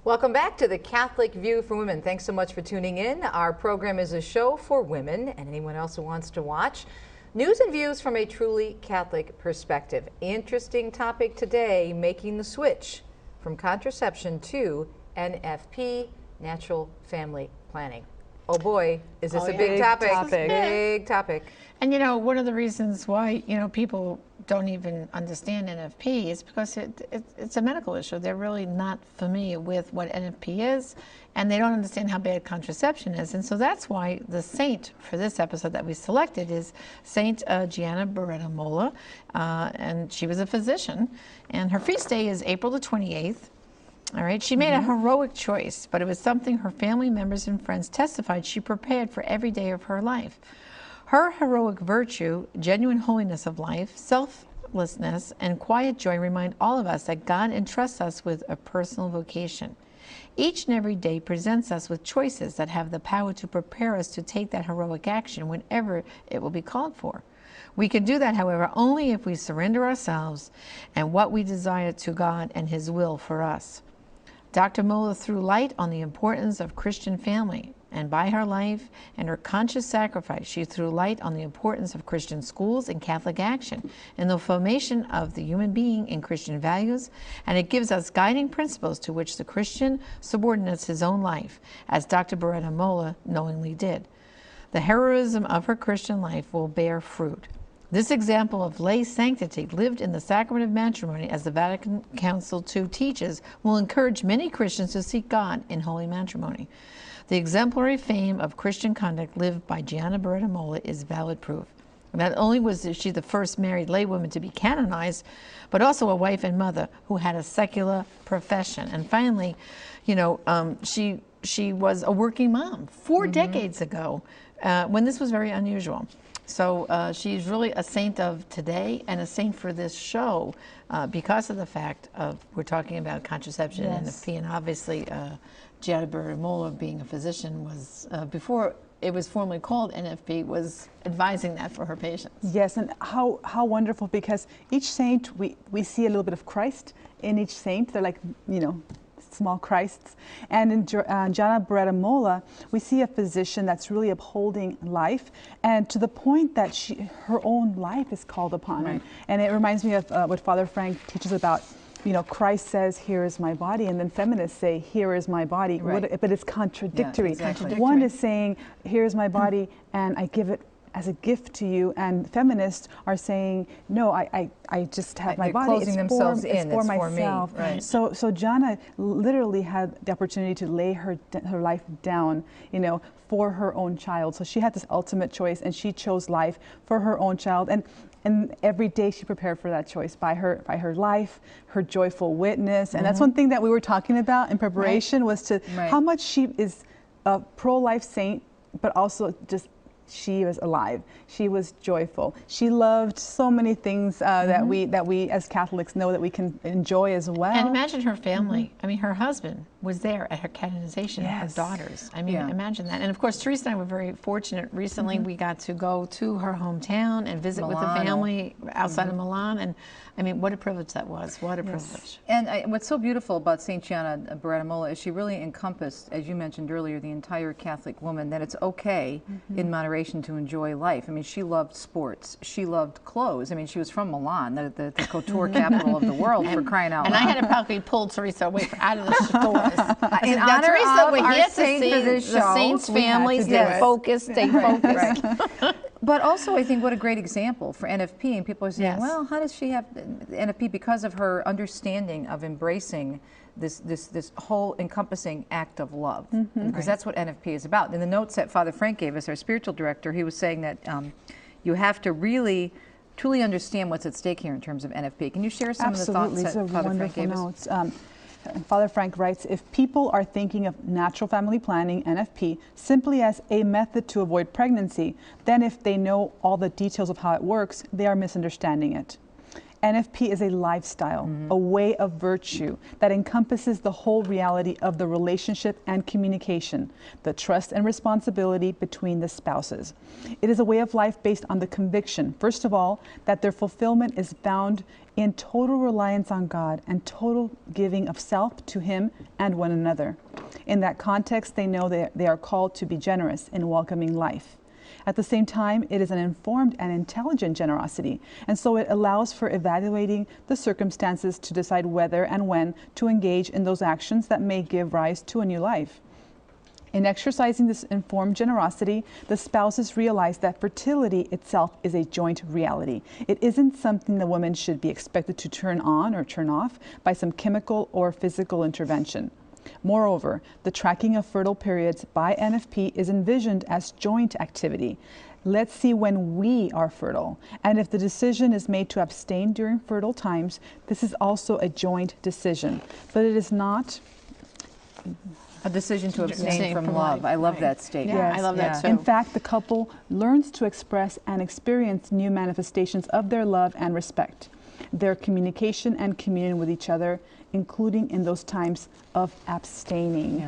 Welcome back to the Catholic View for Women. Thanks so much for tuning in. Our program is a show for women and anyone else who wants to watch. News and views from a truly Catholic perspective. Interesting topic today, making the switch from contraception to NFP, natural family planning. Oh boy, is this a big topic. Big topic. And you know, one of the reasons why, people don't even understand NFP is because it's a medical issue. They're really not familiar with what NFP is, and they don't understand how bad contraception is. And so that's why the saint for this episode that we selected is Saint Gianna Beretta Molla, and she was a physician, and her feast day is April the 28th. All right, she made a heroic choice, but it was something her family members and friends testified she prepared for every day of her life. Her heroic virtue, genuine holiness of life, selflessness, and quiet joy remind all of us that God entrusts us with a personal vocation. Each and every day presents us with choices that have the power to prepare us to take that heroic action whenever it will be called for. We can do that, however, only if we surrender ourselves and what we desire to God and His will for us. Dr. Molla threw light on the importance of Christian family, and by her life and her conscious sacrifice, she threw light on the importance of Christian schools and Catholic action in the formation of the human being in Christian values, and it gives us guiding principles to which the Christian subordinates his own life, as Dr. Beretta Molla knowingly did. The heroism of her Christian life will bear fruit. This example of lay sanctity lived in the sacrament of matrimony, as the Vatican Council II teaches, will encourage many Christians to seek God in holy matrimony. The exemplary fame of Christian conduct lived by Gianna Beretta Molla is valid proof. Not only was she the first married laywoman to be canonized, but also a wife and mother who had a secular profession. And finally, she was a working mom 4 decades ago, when this was very unusual. So she's really a saint of today and a saint for this show because of the fact of we're talking about contraception and NFP, and obviously Gianna Beretta Molla, being a physician, was before it was formally called NFP, was advising that for her patients. Yes, and how wonderful, because each saint we see a little bit of Christ in each saint. They're like, small Christs. And in Gianna Beretta Molla, we see a physician that's really upholding life, and to the point that her own life is called upon. Right. And it reminds me of what Father Frank teaches about, Christ says, "Here is my body," and then feminists say, "Here is my body." Right. But it's contradictory. Yeah, exactly. One is saying, "Here is my body, and I give it as a gift to you," and feminists are saying, "No, I just have my body. Closing themselves in. It's for me." myself." Right. So Gianna literally had the opportunity to lay her life down, for her own child. So she had this ultimate choice, and she chose life for her own child. And every day she prepared for that choice by her life, her joyful witness. And that's one thing that we were talking about in preparation, was to how much she is a pro-life saint, but also just she was alive. She was joyful. She loved so many things that we as Catholics know that we can enjoy as well. And imagine her family. I mean, her husband was there at her canonization, her daughters. I mean, imagine that. And of course, Teresa and I were very fortunate. Recently, we got to go to her hometown and visit with the family outside of Milan. And I mean, what a privilege that was. What a privilege. And what's so beautiful about St. Gianna Beretta Molla is she really encompassed, as you mentioned earlier, the entire Catholic woman, that it's okay in moderation to enjoy life. I mean, she loved sports. She loved clothes. I mean, she was from Milan, the couture capital of the world, for crying out loud. And I had to probably pull Teresa away out of the stores. In now, honor Teresa, of we're our here to saint see for this the show, saints' we had families. to Stay do it. focused. Stay focused. But also, I think what a great example for NFP. And people are saying, well, how does she have NFP? Because of her understanding of embracing this whole encompassing act of love, because that's what NFP is about. In the notes that Father Frank gave us, our spiritual director, he was saying that you have to really truly understand what's at stake here in terms of NFP. Can you share some of the thoughts that Father Frank gave us? Father Frank writes, if people are thinking of natural family planning, NFP, simply as a method to avoid pregnancy, then if they know all the details of how it works, they are misunderstanding it. NFP is a lifestyle, a way of virtue that encompasses the whole reality of the relationship and communication, the trust and responsibility between the spouses. It is a way of life based on the conviction, first of all, that their fulfillment is found in total reliance on God and total giving of self to Him and one another. In that context, they know that they are called to be generous in welcoming life. At the same time, it is an informed and intelligent generosity, and so it allows for evaluating the circumstances to decide whether and when to engage in those actions that may give rise to a new life. In exercising this informed generosity, the spouses realize that fertility itself is a joint reality. It isn't something the woman should be expected to turn on or turn off by some chemical or physical intervention. Moreover, the tracking of fertile periods by NFP is envisioned as joint activity. Let's see when we are fertile. And if the decision is made to abstain during fertile times, this is also a joint decision. But it is not a decision to abstain from love. I love that statement. Yeah, I love that too. In fact, the couple learns to express and experience new manifestations of their love and respect, their communication and communion with each other, including in those times of abstaining.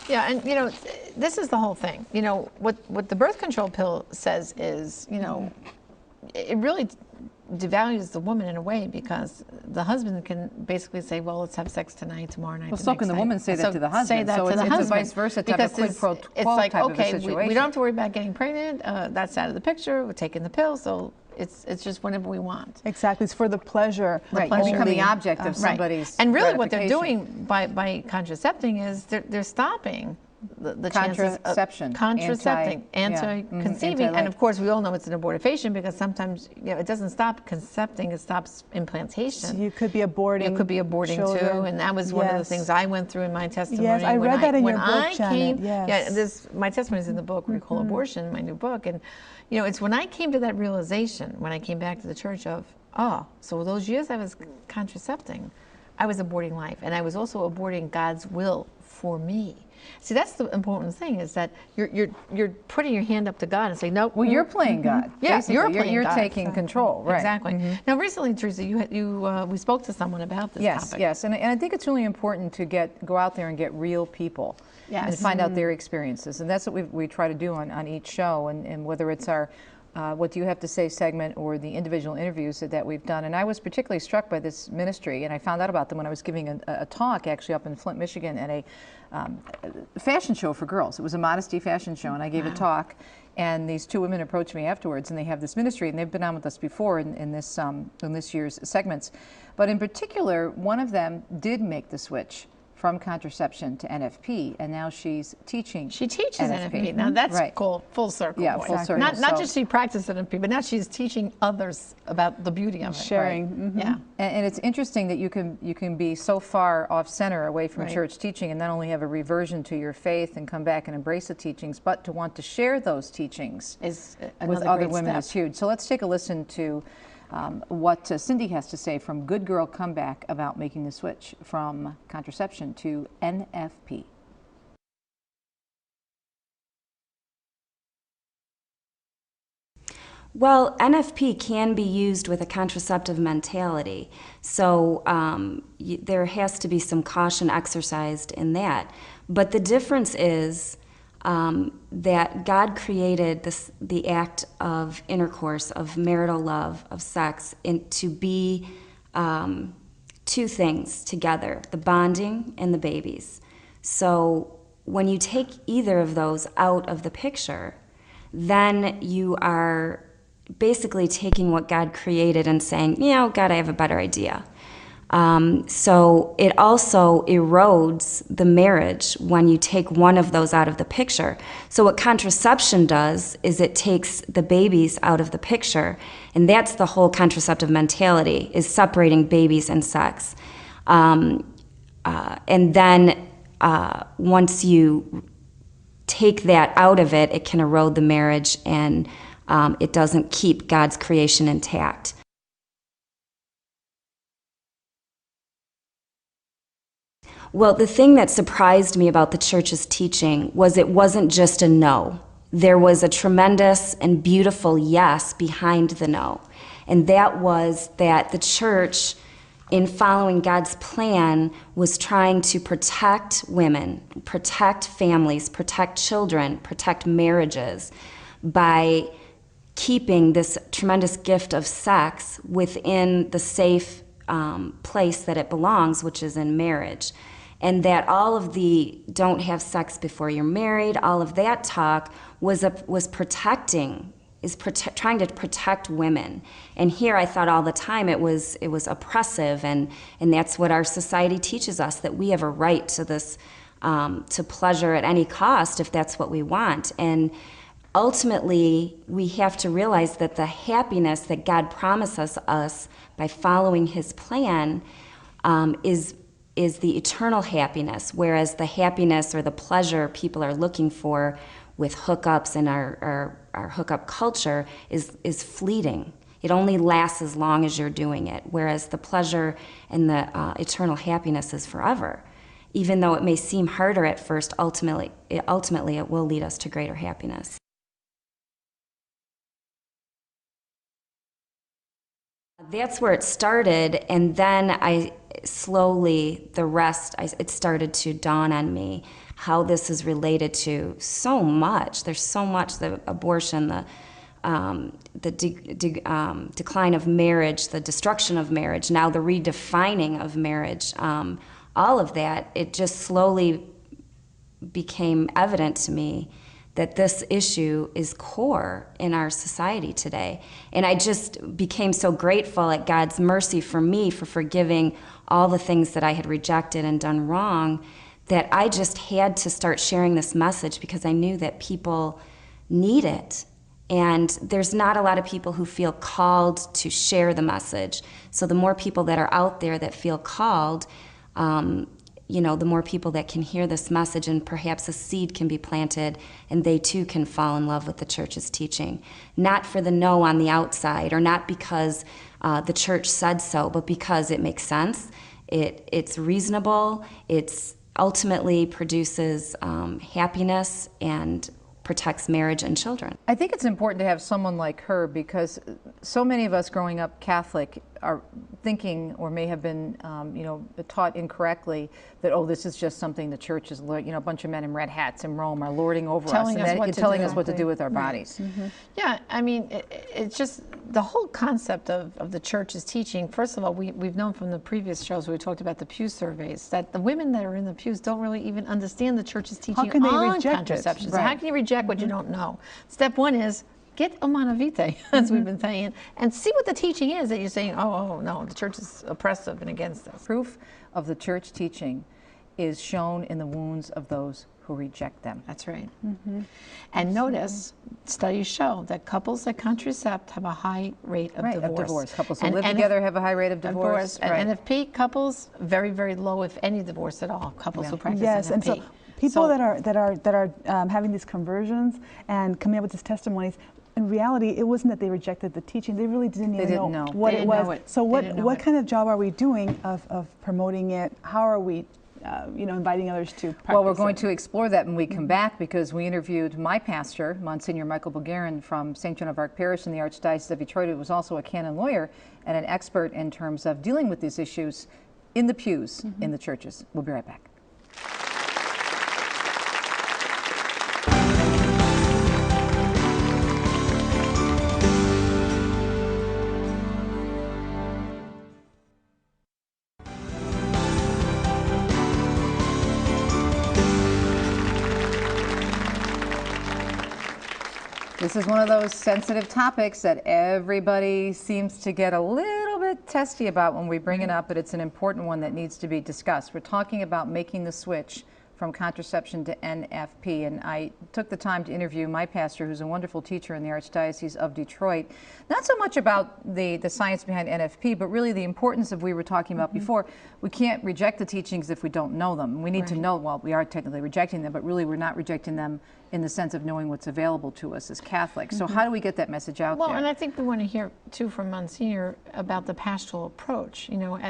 Yeah, and you know, this is the whole thing. You know, what the birth control pill says is, you know, it really devalues the woman in a way, because the husband can basically say, well, let's have sex tonight, tomorrow night. Well, so can the woman say that to the husband. Say that so to the it's husband. It's a vice versa type of quid pro quo it's like, type okay, of a situation. we don't have to worry about getting pregnant. That's out of the picture. We're taking the pill, so it's just whenever we want. Exactly, it's for the pleasure. Right, you become the object of somebody's And really what they're doing by contracepting is they're stopping the chances of contracepting, anti-conceiving, and of course we all know it's an abortifacient, because sometimes, you know, it doesn't stop concepting, it stops implantation. So you could be aborting. You could be aborting children. too, and that was one of the things I went through in my testimony. Yes, I read that in your book, Janet. Yeah, my testimony is in the book, We Call Abortion, my new book, and you know, it's when I came to that realization, when I came back to the church of, oh, so those years I was contracepting, I was aborting life, and I was also aborting God's will for me. See, that's the important thing, is that you're putting your hand up to God and saying, no. Well, you're playing God. Yeah, you're taking control, right? Exactly. Now, recently, Teresa, we spoke to someone about this topic. Yes, and I think it's really important to go out there and get real people and find out their experiences, and that's what we try to do on each show, and whether it's our What Do You Have to Say segment or the individual interviews that we've done. And I was particularly struck by this ministry, and I found out about them when I was giving a talk actually up in Flint, Michigan, at a fashion show for girls. It was a modesty fashion show, and I gave a talk, and these two women approached me afterwards, and they have this ministry, and they've been on with us before in this year's segments. But in particular, one of them did make the switch from contraception to NFP, and now she's teaching. She teaches NFP. Now that's cool, full circle. Yeah, full circle. Not just she practiced NFP, but now she's teaching others about the beauty of it. Sharing. Yeah. And it's interesting that you can be so far off center, away from church teaching, and not only have a reversion to your faith and come back and embrace the teachings, but to want to share those teachings with other women is huge. So let's take a listen to what Cindy has to say from Good Girl Comeback about making the switch from contraception to NFP. Well, NFP can be used with a contraceptive mentality, so there has to be some caution exercised in that. But the difference is that God created the act of intercourse, of marital love, of sex, to be two things together, the bonding and the babies. So when you take either of those out of the picture, then you are basically taking what God created and saying, you know, God, I have a better idea. So it also erodes the marriage when you take one of those out of the picture. So what contraception does is it takes the babies out of the picture, and that's the whole contraceptive mentality, is separating babies and sex. And then once you take that out of it, it can erode the marriage, and it doesn't keep God's creation intact. Well, the thing that surprised me about the church's teaching was it wasn't just a no. There was a tremendous and beautiful yes behind the no. And that was that the church, in following God's plan, was trying to protect women, protect families, protect children, protect marriages by keeping this tremendous gift of sex within the safe place that it belongs, which is in marriage. And that all of the don't have sex before you're married, all of that talk was protecting, trying to protect women. And here I thought all the time it was oppressive, and that's what our society teaches us, that we have a right to this, to pleasure at any cost if that's what we want. And ultimately, we have to realize that the happiness that God promises us by following His plan is the eternal happiness, whereas the happiness or the pleasure people are looking for with hookups and our hookup culture is fleeting. It only lasts as long as you're doing it, whereas the pleasure and the eternal happiness is forever. Even though it may seem harder at first, ultimately it will lead us to greater happiness. That's where it started, and then it started to dawn on me how this is related to so much. There's so much: the abortion, the decline of marriage, the destruction of marriage, now the redefining of marriage. All of that, it just slowly became evident to me that this issue is core in our society today. And I just became so grateful at God's mercy for me for forgiving all the things that I had rejected and done wrong, that I just had to start sharing this message because I knew that people need it. And there's not a lot of people who feel called to share the message. So the more people that are out there that feel called, the more people that can hear this message, and perhaps a seed can be planted and they too can fall in love with the church's teaching. Not for the no on the outside, or not because the church said so, but because it makes sense, it's reasonable, it's ultimately produces happiness and protects marriage and children. I think it's important to have someone like her, because so many of us growing up Catholic are thinking, or may have been, taught incorrectly, that, oh, this is just something the church is, a bunch of men in red hats in Rome are lording over us, and telling us what to do with our bodies. Mm-hmm. Yeah, I mean, it's just the whole concept of the church's teaching. First of all, we've known from the previous shows where we talked about the pew surveys that the women that are in the pews don't really even understand the church's teaching on contraception. So how can you reject what you don't know? Step one is get a mano vitae, as we've been saying, and see what the teaching is that you're saying, oh, no, the church is oppressive and against us. Proof of the church teaching is shown in the wounds of those who reject them. That's right. Mm-hmm. And notice, studies show that couples that contracept have a high rate of divorce. Couples who live together have a high rate of divorce. And NFP couples, very, very low, if any, divorce at all. Couples who practice NFP. And so people that are having these conversions and coming up with these testimonies, in reality, it wasn't that they rejected the teaching. They really didn't even know what it was. So what kind of job are we doing of promoting it? How are we inviting others to practice? Well, we're going to explore that when we come back, because we interviewed my pastor, Monsignor Michael Bulgarin from St. Joan of Arc Parish in the Archdiocese of Detroit, who was also a canon lawyer and an expert in terms of dealing with these issues in the pews in the churches. We'll be right back. This is one of those sensitive topics that everybody seems to get a little bit testy about when we bring it up, but it's an important one that needs to be discussed. We're talking about making the switch from contraception to NFP, and I took the time to interview my pastor, who's a wonderful teacher in the Archdiocese of Detroit. Not so much about the science behind NFP, but really the importance of, we were talking about before, we can't reject the teachings if we don't know them. We need to know, well, we are technically rejecting them, but really we're not rejecting them in the sense of knowing what's available to us as Catholics. So how do we get that message out there? Well, and I think we want to hear too from Monsignor about the pastoral approach.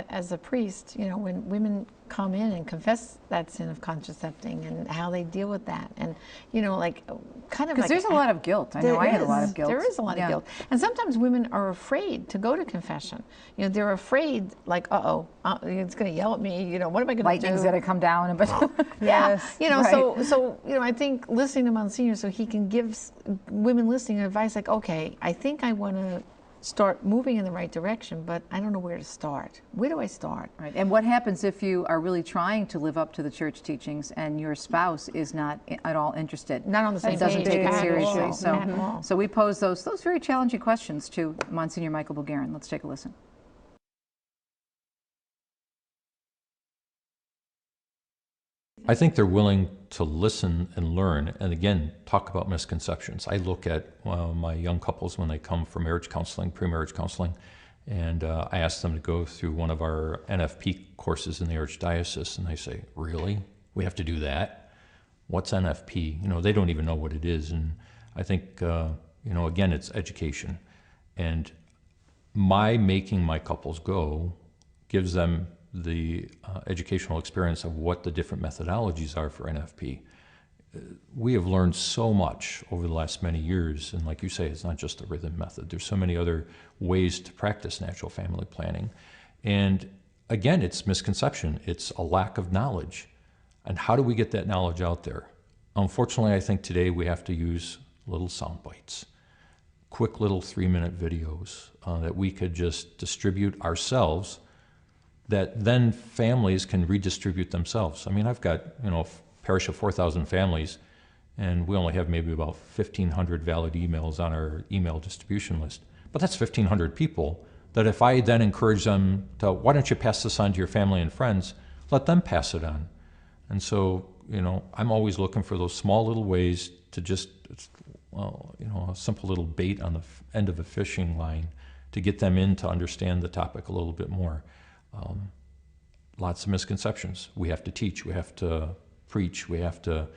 As a priest, when women come in and confess that sin of contracepting and how they deal with that, and like kind of because there's a lot of guilt. I know I had a lot of guilt. There is a lot of guilt, and sometimes women are afraid to go to confession. They're afraid, like, it's going to yell at me. What am I going to do? Lightning's going to come down, but Yes. right. So I think listening to Monsignor, so he can give women listening advice, like, okay, I think I want to start moving in the right direction, but I don't know where to start. Where do I start? Right. And what happens if you are really trying to live up to the church teachings and your spouse is not at all interested? Not on the same page. Doesn't take it seriously. So we pose those very challenging questions to Monsignor Michael Bulgarin. Let's take a listen. I think they're willing to listen and learn, and again, talk about misconceptions. I look at my young couples when they come for marriage counseling, pre-marriage counseling, and I ask them to go through one of our NFP courses in the Archdiocese, and they say, really? We have to do that? What's NFP? They don't even know what it is, and I think, again, it's education. And my making my couples go gives them the educational experience of what the different methodologies are for NFP. We have learned so much over the last many years, and like you say, it's not just the rhythm method. There's so many other ways to practice natural family planning. And again, it's misconception. It's a lack of knowledge. And how do we get that knowledge out there? Unfortunately, I think today we have to use little sound bites, quick little 3-minute videos that we could just distribute ourselves, that then families can redistribute themselves. I mean, I've got, a parish of 4,000 families, and we only have maybe about 1,500 valid emails on our email distribution list. But that's 1,500 people that if I then encourage them to, why don't you pass this on to your family and friends, let them pass it on. And so, I'm always looking for those small little ways to just, a simple little bait on the end of a fishing line to get them in to understand the topic a little bit more. Lots of misconceptions. We have to teach, we have to preach, we have to,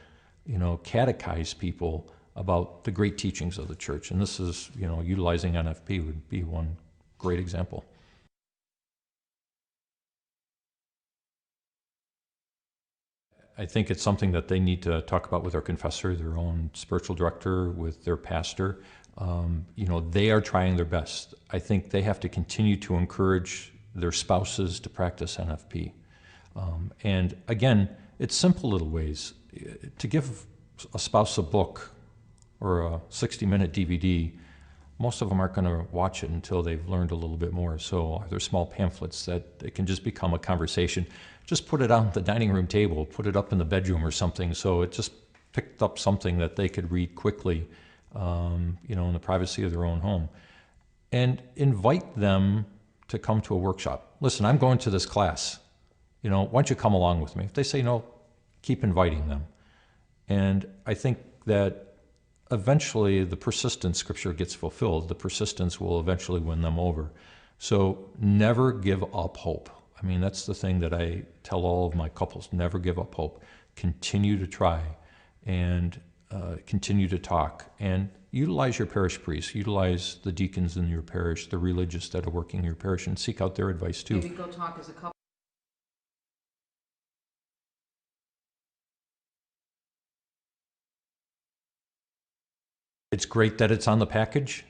catechize people about the great teachings of the church. And this is, utilizing NFP would be one great example. I think it's something that they need to talk about with their confessor, their own spiritual director, with their pastor. They are trying their best. I think they have to continue to encourage their spouses to practice NFP. And again, it's simple little ways. To give a spouse a book or a 60-minute DVD, most of them aren't going to watch it until they've learned a little bit more. So there's small pamphlets that it can just become a conversation. Just put it on the dining room table, put it up in the bedroom or something, so it just picked up something that they could read quickly, in the privacy of their own home. And invite them to come to a workshop. Listen, I'm going to this class. Why don't you come along with me? If they say no, keep inviting them. And I think that eventually the persistence scripture gets fulfilled. The persistence will eventually win them over. So never give up hope. I mean, that's the thing that I tell all of my couples. Never give up hope. Continue to try and continue to talk. And utilize your parish priests, utilize the deacons in your parish, the religious that are working in your parish, and seek out their advice too. Maybe go talk as a couple. It's great that it's on the package,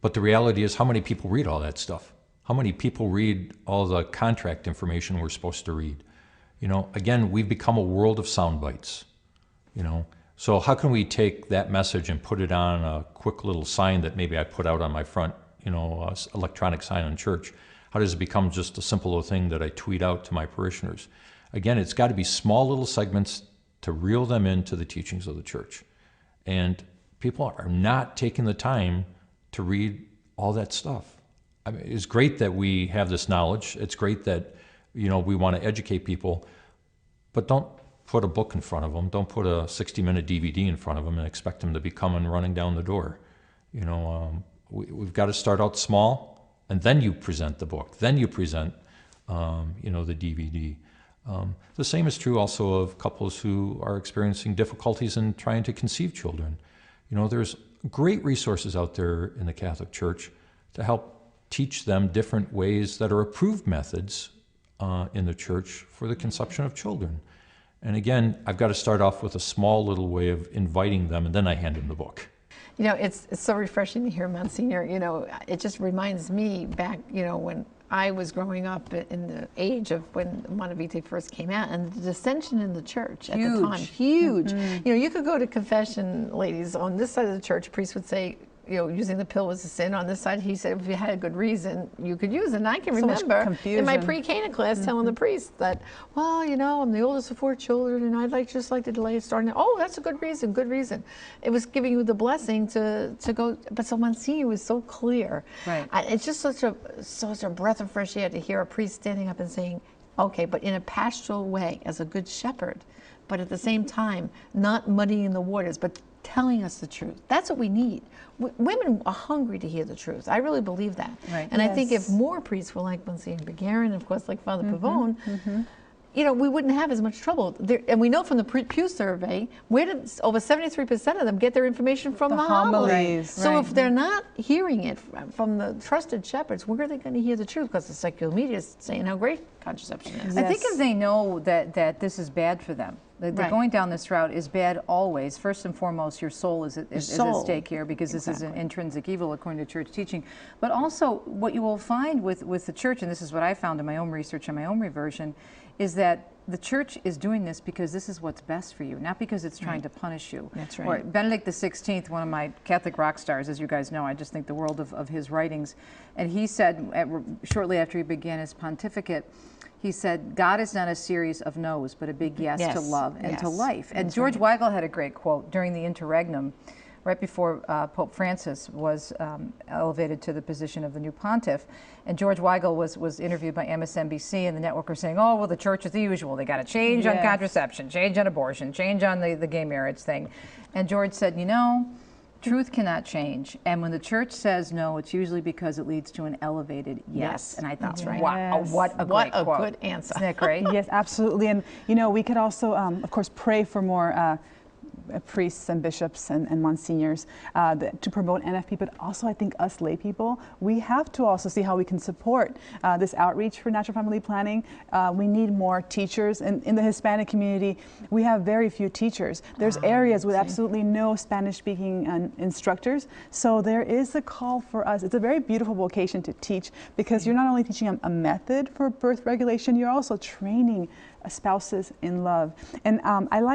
but the reality is, how many people read all that stuff? How many people read all the contract information we're supposed to read? Again, we've become a world of sound bites, So how can we take that message and put it on a quick little sign that maybe I put out on my front, electronic sign in church? How does it become just a simple little thing that I tweet out to my parishioners? Again, it's got to be small little segments to reel them into the teachings of the church. And people are not taking the time to read all that stuff. I mean, it's great that we have this knowledge. It's great that, we want to educate people, but don't put a book in front of them. Don't put a 60-minute DVD in front of them and expect them to be coming running down the door. We've got to start out small, and then you present the book. Then you present, the DVD. The same is true also of couples who are experiencing difficulties in trying to conceive children. There's great resources out there in the Catholic Church to help teach them different ways that are approved methods in the church for the conception of children. And again, I've got to start off with a small little way of inviting them, and then I hand them the book. You know, it's so refreshing to hear Monsignor. You know, it just reminds me back, you know, when I was growing up in the age of when Humanae Vitae first came out, and the dissension in the church at the time, huge. You know, you could go to confession, ladies, on this side of the church, priest would say, you know, using the pill was a sin. On this side, he said, if you had a good reason, you could use it. And I can remember in my pre-Cana class telling the priest that, well, you know, I'm the oldest of 4 children, and I'd just like to delay starting. Oh, that's a good reason, good reason. It was giving you the blessing to go. But so Monsignor was so clear. Right. It's just such a breath of fresh air to hear a priest standing up and saying, okay, but in a pastoral way, as a good shepherd, but at the same time, not muddying the waters, but telling us the truth. That's what we need. Women are hungry to hear the truth. I really believe that. Right. And I think if more priests were like Monsignor Begarin, and of course like Father Pavone, you know, we wouldn't have as much trouble. And we know from the Pew survey, where did over 73% of them get their information from the homilies? So if they're not hearing it from the trusted shepherds, where are they going to hear the truth? Because the secular media is saying how great contraception is. I think if they know that this is bad for them, that going down this route is bad always. First and foremost, your soul is at stake here, because this is an intrinsic evil according to church teaching. But also what you will find with the church, and this is what I found in my own research and my own reversion, is that the church is doing this because this is what's best for you, not because it's trying to punish you. That's right. Or Benedict XVI, one of my Catholic rock stars, as you guys know, I just think the world of his writings. And he said, shortly after he began his pontificate, he said, God is not a series of no's, but a big yes to love and to life. And George Weigel had a great quote during the interregnum, right before Pope Francis was elevated to the position of the new pontiff. And George Weigel was interviewed by MSNBC, and the network were saying, oh, well, the church is the usual. They got to change on contraception, change on abortion, change on the gay marriage thing. And George said, you know, truth cannot change. And when the church says no, it's usually because it leads to an elevated yes. And I thought, wow, what a great quote. Good answer. Isn't that great? Yes, absolutely. And, you know, we could also, of course, pray for more priests and bishops and monsignors to promote NFP, but also I think us lay people, we have to also see how we can support this outreach for natural family planning. We need more teachers. And in the Hispanic community, we have very few teachers. There's areas with absolutely no Spanish-speaking instructors. So there is a call for us. It's a very beautiful vocation to teach, because you're not only teaching a method for birth regulation, you're also training spouses in love. And I like